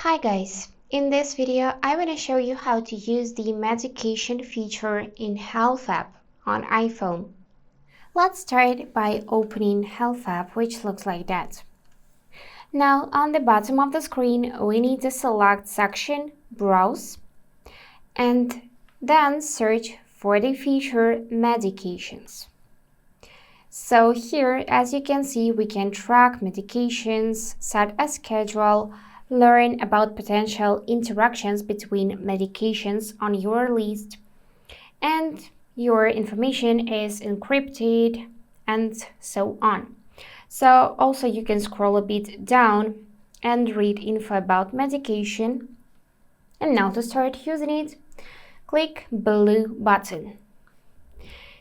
Hi guys, in this video I want to show you how to use the medication feature in Health app on iPhone. Let's start by opening Health app, which looks like that. Now on the bottom of the screen we need to select section Browse and then search for the feature Medications. So here, as you can see, we can track medications, set a schedule, learn about potential interactions between medications on your list, and your information is encrypted, and so on. So also you can scroll a bit down and read info about medication. And now to start using it, click blue button.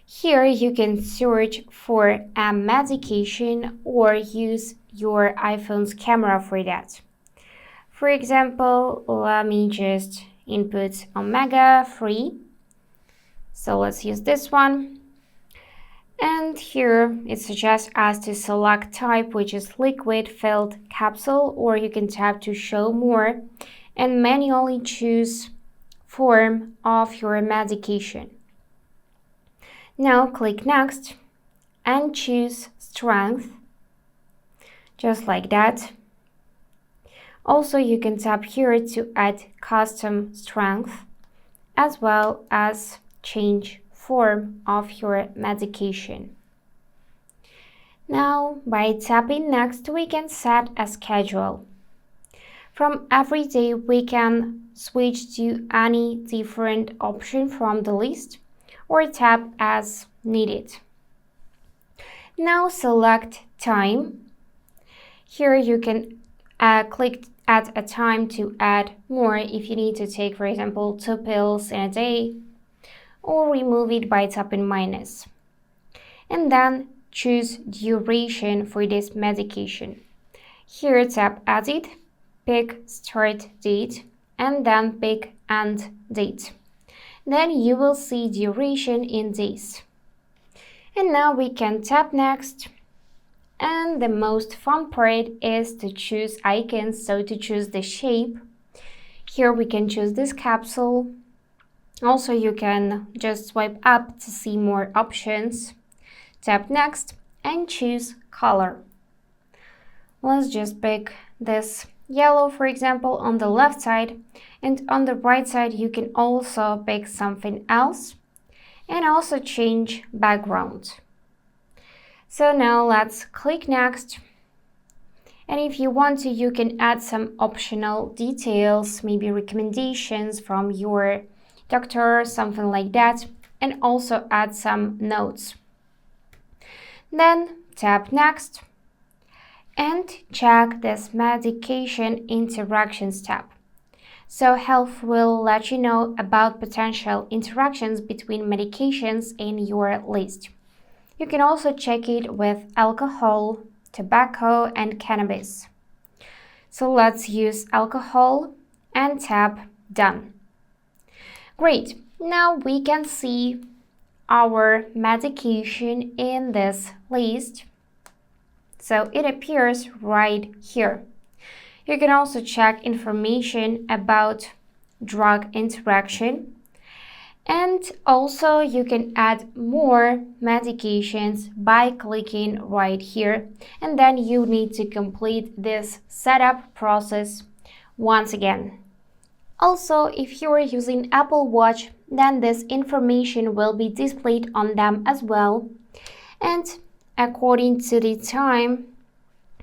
Here you can search for a medication or use your iPhone's camera for that. For example, let me just input omega-3. So let's use this one. And here it suggests us to select type, which is liquid filled capsule, or you can tap to show more and manually choose form of your medication. Now click next and choose strength, just like that. Also, you can tap here to add custom strength as well as change form of your medication. Now, by tapping next, we can set a schedule. From every day, we can switch to any different option from the list or tap as needed. Now select time. Here you can click add a time to add more if you need to take, for example, 2 pills in a day, or remove it by tapping minus. And then choose duration for this medication. Here tap edit, pick start date, and then pick end date. Then you will see duration in days. And now we can tap next. And the most fun part is to choose icons, so to choose the shape. Here we can choose this capsule. Also you can just swipe up to see more options. Tap next and choose color. Let's just pick this yellow, for example, on the left side, and on the right side you can also pick something else and also change background. So now let's click next, and if you want to, you can add some optional details, maybe recommendations from your doctor, something like that, and also add some notes. Then tap next and check this medication interactions tab. So Health will let you know about potential interactions between medications in your list. You can also check it with alcohol, tobacco, and cannabis. So let's use alcohol and tap done. Great, now we can see our medication in this list. So it appears right here. You can also check information about drug interaction, and also you can add more medications by clicking right here, and then you need to complete this setup process once again. Also, if you are using Apple Watch, then this information will be displayed on them as well, and according to the time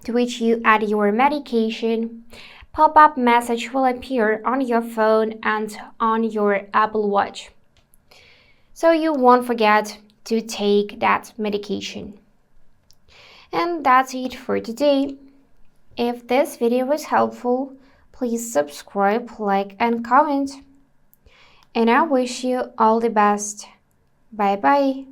to which you add your medication, pop-up message will appear on your phone and on your Apple Watch. So you won't forget to take that medication. And that's it for today. If this video was helpful, please subscribe, like, and comment. And I wish you all the best. Bye bye.